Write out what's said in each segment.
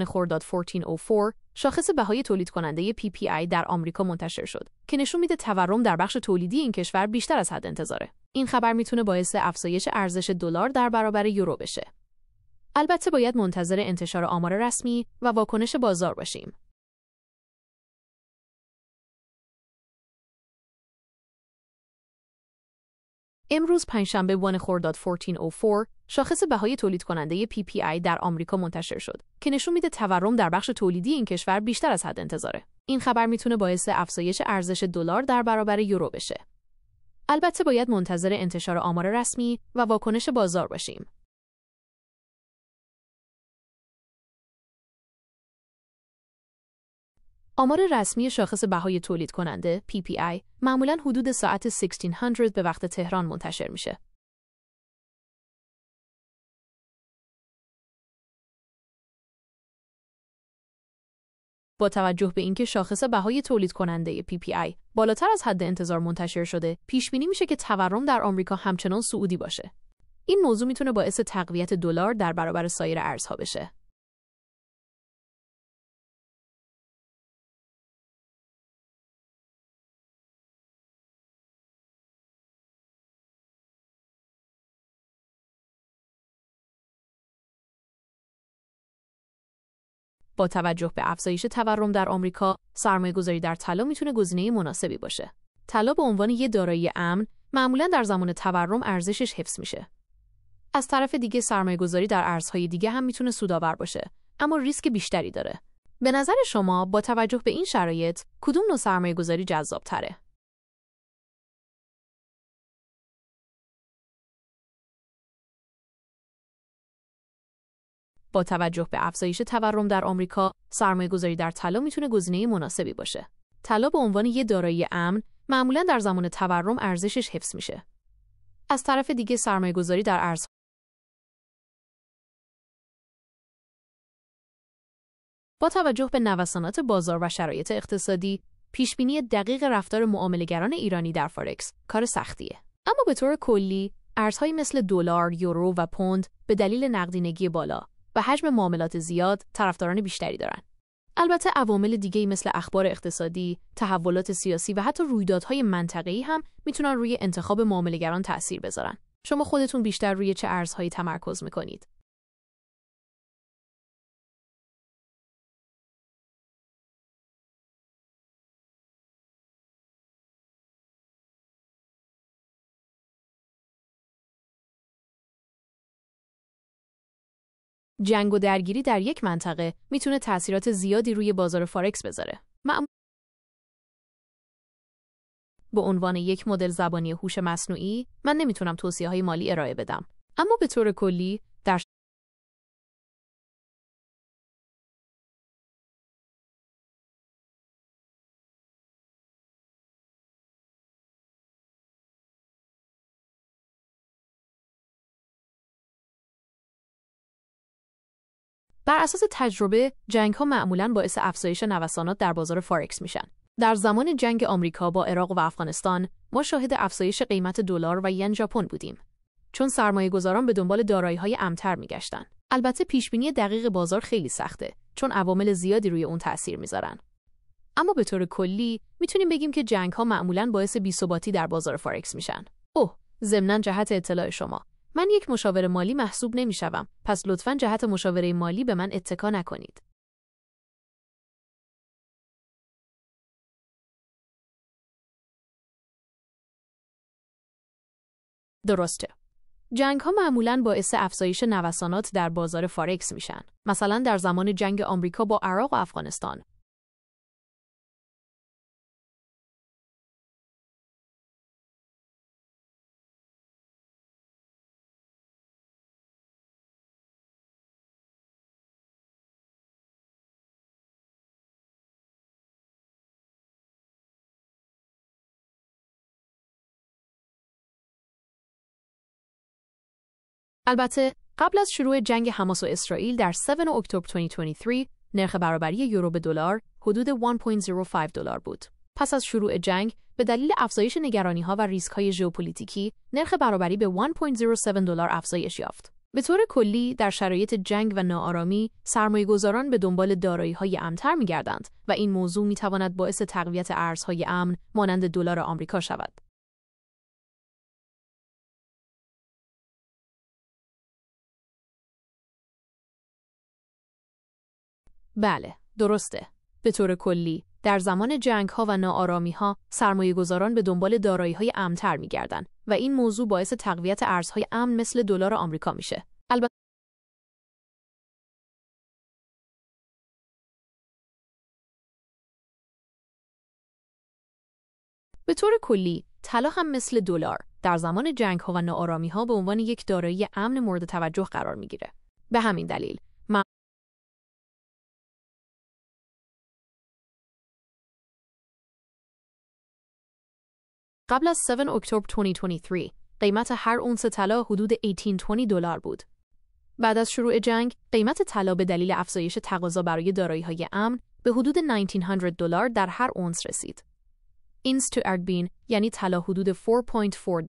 خرداد 1404 شاخص بهای تولید کننده PPI در آمریکا منتشر شد که نشون میده تورم در بخش تولیدی این کشور بیشتر از حد انتظاره. این خبر میتونه باعث افزایش ارزش دلار در برابر یورو بشه. البته باید منتظر انتشار آمار رسمی و واکنش بازار باشیم. امروز پنجشنبه خرداد 1404 شاخص بهای تولید کننده PPI در آمریکا منتشر شد که نشون میده تورم در بخش تولیدی این کشور بیشتر از حد انتظاره. این خبر میتونه باعث افزایش ارزش دلار در برابر یورو بشه. البته باید منتظر انتشار آمار رسمی و واکنش بازار باشیم. آمار رسمی شاخص بهای تولید کننده PPI معمولاً حدود ساعت 1600 به وقت تهران منتشر میشه. با توجه به اینکه شاخص بهای تولید کننده PPI بالاتر از حد انتظار منتشر شده، پیش بینی میشه که تورم در آمریکا همچنان صعودی باشه. این موضوع میتونه باعث تقویت دلار در برابر سایر ارزها بشه. با توجه به افزایش تورم در آمریکا، سرمایه‌گذاری در طلا میتونه گزینه مناسبی باشه. طلا به عنوان یک دارایی امن، معمولاً در زمان تورم ارزشش حفظ میشه. از طرف دیگه سرمایه‌گذاری در ارزهای دیگه هم میتونه سودآور باشه، اما ریسک بیشتری داره. به نظر شما با توجه به این شرایط، کدوم نوع سرمایه‌گذاری جذاب‌تره؟ با توجه به افزایش تورم در آمریکا، سرمایه‌گذاری در طلا میتونه گزینه مناسبی باشه. طلا به عنوان یک دارایی امن، معمولاً در زمان تورم ارزشش حفظ میشه. از طرف دیگه سرمایه‌گذاری در ارز با توجه به نوسانات بازار و شرایط اقتصادی، پیشبینی دقیق رفتار معامله‌گران ایرانی در فارکس کار سختیه. اما به طور کلی، ارزهایی مثل دلار، یورو و پوند به دلیل نقدینگی بالا و حجم معاملات زیاد طرفداران بیشتری دارن. البته عوامل دیگه‌ای مثل اخبار اقتصادی، تحولات سیاسی و حتی رویدادهای منطقه‌ای هم میتونن روی انتخاب معامله‌گران تأثیر بذارن. شما خودتون بیشتر روی چه ارزهایی تمرکز میکنید؟ جنگ و درگیری در یک منطقه میتونه تأثیرات زیادی روی بازار فارکس بذاره. به عنوان یک مدل زبانی هوش مصنوعی، من نمیتونم توصیه‌های مالی ارائه بدم. اما به طور کلی، بر اساس تجربه، جنگ‌ها معمولاً باعث افزایش نوسانات در بازار فارکس میشن. در زمان جنگ آمریکا با عراق و افغانستان، ما شاهد افزایش قیمت دلار و ین ژاپن بودیم، چون سرمایه‌گذاران به دنبال دارایی‌های امن‌تر میگشتن. البته پیشبینی دقیق بازار خیلی سخته، چون عوامل زیادی روی اون تأثیر میذارن. اما به طور کلی، میتونیم بگیم که جنگ‌ها معمولاً باعث بی‌ثباتی در بازار فارکس میشن. ضمناً جهت اطلاع شما، من یک مشاور مالی محسوب نمیشوم، پس لطفاً جهت مشاوره مالی به من اتکا نکنید. درسته. جنگ‌ها معمولاً باعث افزایش نوسانات در بازار فارکس میشن. مثلا در زمان جنگ آمریکا با عراق و افغانستان. البته قبل از شروع جنگ حماس و اسرائیل در 7 اکتبر 2023 نرخ برابری یورو به دلار حدود 1.05 دلار بود. پس از شروع جنگ به دلیل افزایش نگرانی‌ها و ریسک‌های ژئوپلیتیکی نرخ برابری به 1.07 دلار افزایش یافت. به طور کلی در شرایط جنگ و ناآرامی سرمایه‌گذاران به دنبال دارایی‌های امن‌تر می‌گردند و این موضوع می‌تواند باعث تقویت ارزهای امن مانند دلار آمریکا شود. بله، درسته. به طور کلی در زمان جنگ‌ها و ناآرامی‌ها سرمایه‌گذاران به دنبال دارایی‌های امن‌تر می‌گردند و این موضوع باعث تقویت ارزهای امن مثل دلار آمریکا میشه. البته به طور کلی طلا هم مثل دلار در زمان جنگ‌ها و ناآرامی‌ها به عنوان یک دارایی امن مورد توجه قرار می‌گیره. به همین دلیل قبل از 7 اکتبر 2023 قیمت هر اونس طلا حدود 1820 دلار بود. بعد از شروع جنگ قیمت طلا به دلیل افزایش تقاضا برای دارایی‌های امن به حدود 1900 دلار در هر اونس رسید. اینس تو اردبین یعنی طلا حدود 4.4.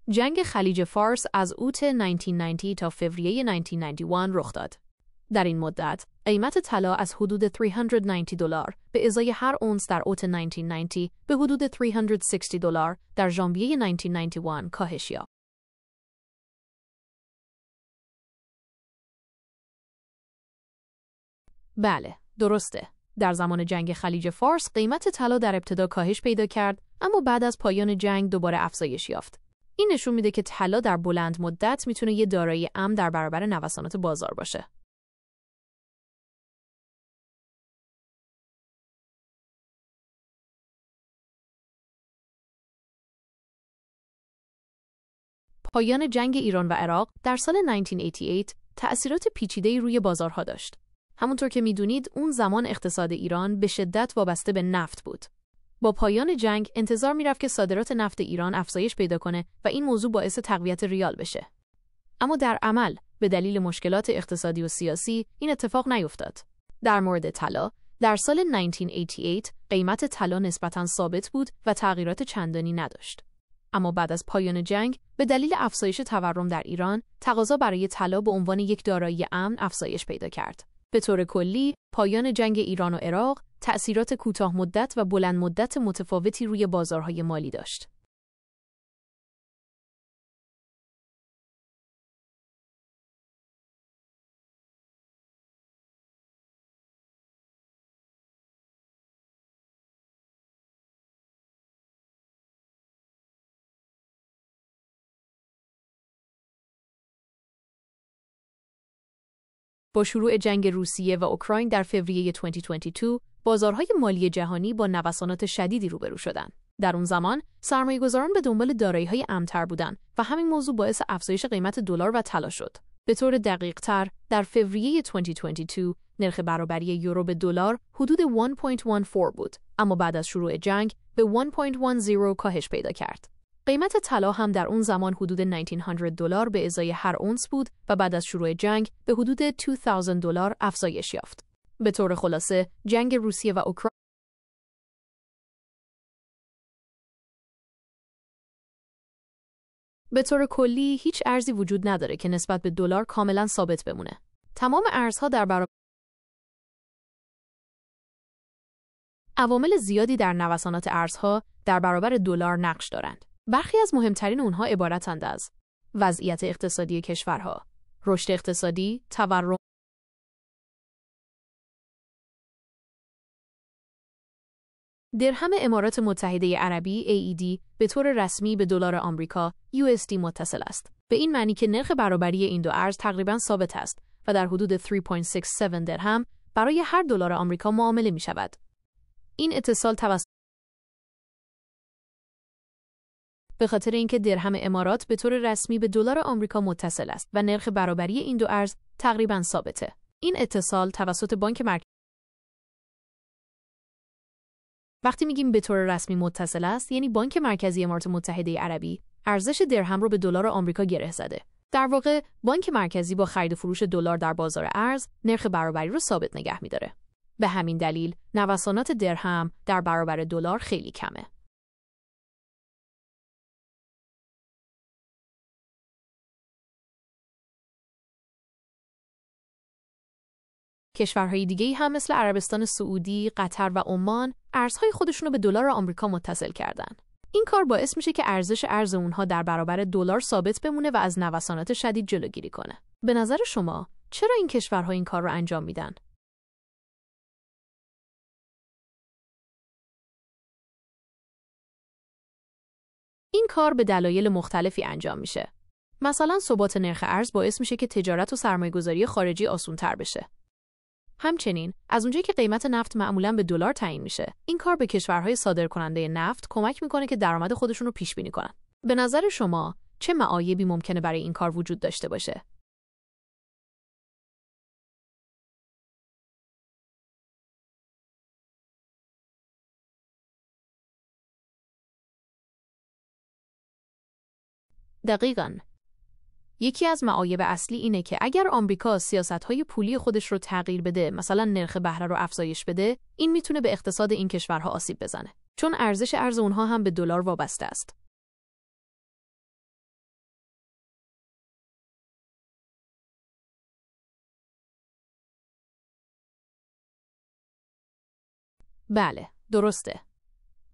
جنگ خلیج فارس از اوت 1990 تا فوریه 1991 رخ داد. در این مدت قیمت طلا از حدود 390 دلار به ازای هر اونس در اوت 1990 به حدود 360 دلار در ژانویه 1991 کاهش یافت. بله، درسته. در زمان جنگ خلیج فارس قیمت طلا در ابتدا کاهش پیدا کرد، اما بعد از پایان جنگ دوباره افزایش یافت. این نشون میده که طلا در بلند مدت میتونه یه دارایی امن در برابر نوسانات بازار باشه. پایان جنگ ایران و عراق در سال 1988 تأثیرات پیچیده‌ای روی بازارها داشت. همونطور که میدونید اون زمان اقتصاد ایران به شدت وابسته به نفت بود. با پایان جنگ انتظار میرفت که صادرات نفت ایران افزایش پیدا کنه و این موضوع باعث تقویت ریال بشه. اما در عمل به دلیل مشکلات اقتصادی و سیاسی این اتفاق نیفتاد. در مورد طلا در سال 1988 قیمت طلا نسبتاً ثابت بود و تغییرات چندانی نداشت. اما بعد از پایان جنگ به دلیل افزایش تورم در ایران تقاضا برای طلا به عنوان یک دارایی امن افزایش پیدا کرد. به طور کلی پایان جنگ ایران و عراق تأثیرات کوتاه مدت و بلند مدت متفاوتی روی بازارهای مالی داشت. با شروع جنگ روسیه و اوکراین در فوریه 2022 بازارهای مالی جهانی با نوسانات شدیدی روبرو شدند. در اون زمان سرمایه‌گذاران به دنبال دارایی‌های امن‌تر بودند و همین موضوع باعث افزایش قیمت دلار و طلا شد. به طور دقیق‌تر در فوریه 2022 نرخ برابری یورو به دلار حدود 1.14 بود، اما بعد از شروع جنگ به 1.10 کاهش پیدا کرد. قیمت طلا هم در اون زمان حدود 1900 دلار به ازای هر اونس بود و بعد از شروع جنگ به حدود 2000 دلار افزایش یافت. به طور خلاصه جنگ روسیه و اوکراین به طور کلی هیچ ارزی وجود نداره که نسبت به دلار کاملا ثابت بمونه. تمام ارزها در برابر عوامل زیادی در نوسانات ارزها در برابر دلار نقش دارند. برخی از مهمترین اونها عبارتند از وضعیت اقتصادی کشورها، رشد اقتصادی، تورم، درهم امارات متحده عربی AED به طور رسمی به دلار آمریکا USD متصل است. به این معنی که نرخ برابری این دو ارز تقریباً ثابت است و در حدود 3.67 درهم برای هر دلار آمریکا معامله می شود. این اتصال به خاطر اینکه درهم امارات به طور رسمی به دلار آمریکا متصل است و نرخ برابری این دو ارز تقریباً ثابته. این اتصال توسط بانک مرکزی وقتی میگیم به طور رسمی متصل است یعنی بانک مرکزی امارات متحده عربی ارزش درهم رو به دلار آمریکا گره زده. در واقع بانک مرکزی با خرید و فروش دلار در بازار ارز نرخ برابری رو ثابت نگه می‌داره. به همین دلیل نوسانات درهم در برابر دلار خیلی کمه. کشورهای دیگه‌ای هم مثل عربستان سعودی، قطر و عمان ارزهای خودشونو به دلار آمریکا متصل کردن. این کار باعث میشه که ارزش ارز اونها در برابر دلار ثابت بمونه و از نوسانات شدید جلوگیری کنه. به نظر شما چرا این کشورها این کار رو انجام میدن؟ این کار به دلایل مختلفی انجام میشه. مثلا ثبات نرخ ارز باعث میشه که تجارت و سرمایه‌گذاری خارجی آسان‌تر بشه. همچنین از اونجایی که قیمت نفت معمولاً به دلار تعیین میشه، این کار به کشورهای صادرکننده نفت کمک میکنه که درآمد خودشون رو پیش بینی کنن. به نظر شما چه معایبی ممکنه برای این کار وجود داشته باشه؟ دقیقاً. یکی از معایب اصلی اینه که اگر آمریکا سیاست‌های پولی خودش رو تغییر بده، مثلا نرخ بهره رو افزایش بده، این میتونه به اقتصاد این کشورها آسیب بزنه، چون ارزش ارز اونها هم به دلار وابسته است. بله، درسته.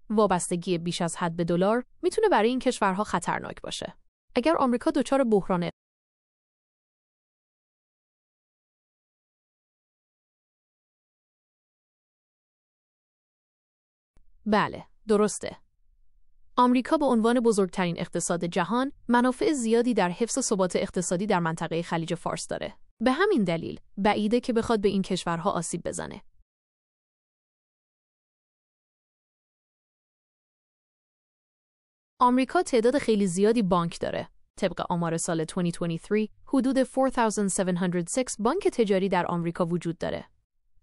وابستگی بیش از حد به دلار میتونه برای این کشورها خطرناک باشه. اگر آمریکا دچار بحران بله، درسته. آمریکا به عنوان بزرگترین اقتصاد جهان منافع زیادی در حفظ ثبات اقتصادی در منطقه خلیج فارس داره. به همین دلیل بعیده که بخواد به این کشورها آسیب بزنه. آمریکا تعداد خیلی زیادی بانک داره. طبق آمار سال 2023 حدود 4706 بانک تجاری در آمریکا وجود داره.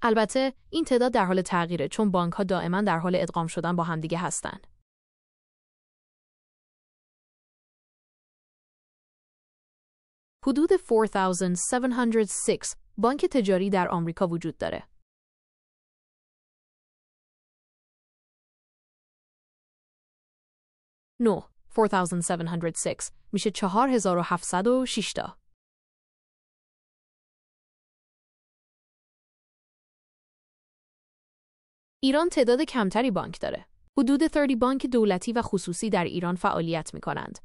البته این تعداد در حال تغییره، چون بانک‌ها دائما در حال ادغام شدن با همدیگه هستن. حدود 4706 بانک تجاری در آمریکا وجود داره. نه 4706 میشه 4706 تا. ایران تعداد کمتری بانک داره. حدود 30 بانک دولتی و خصوصی در ایران فعالیت می کنند.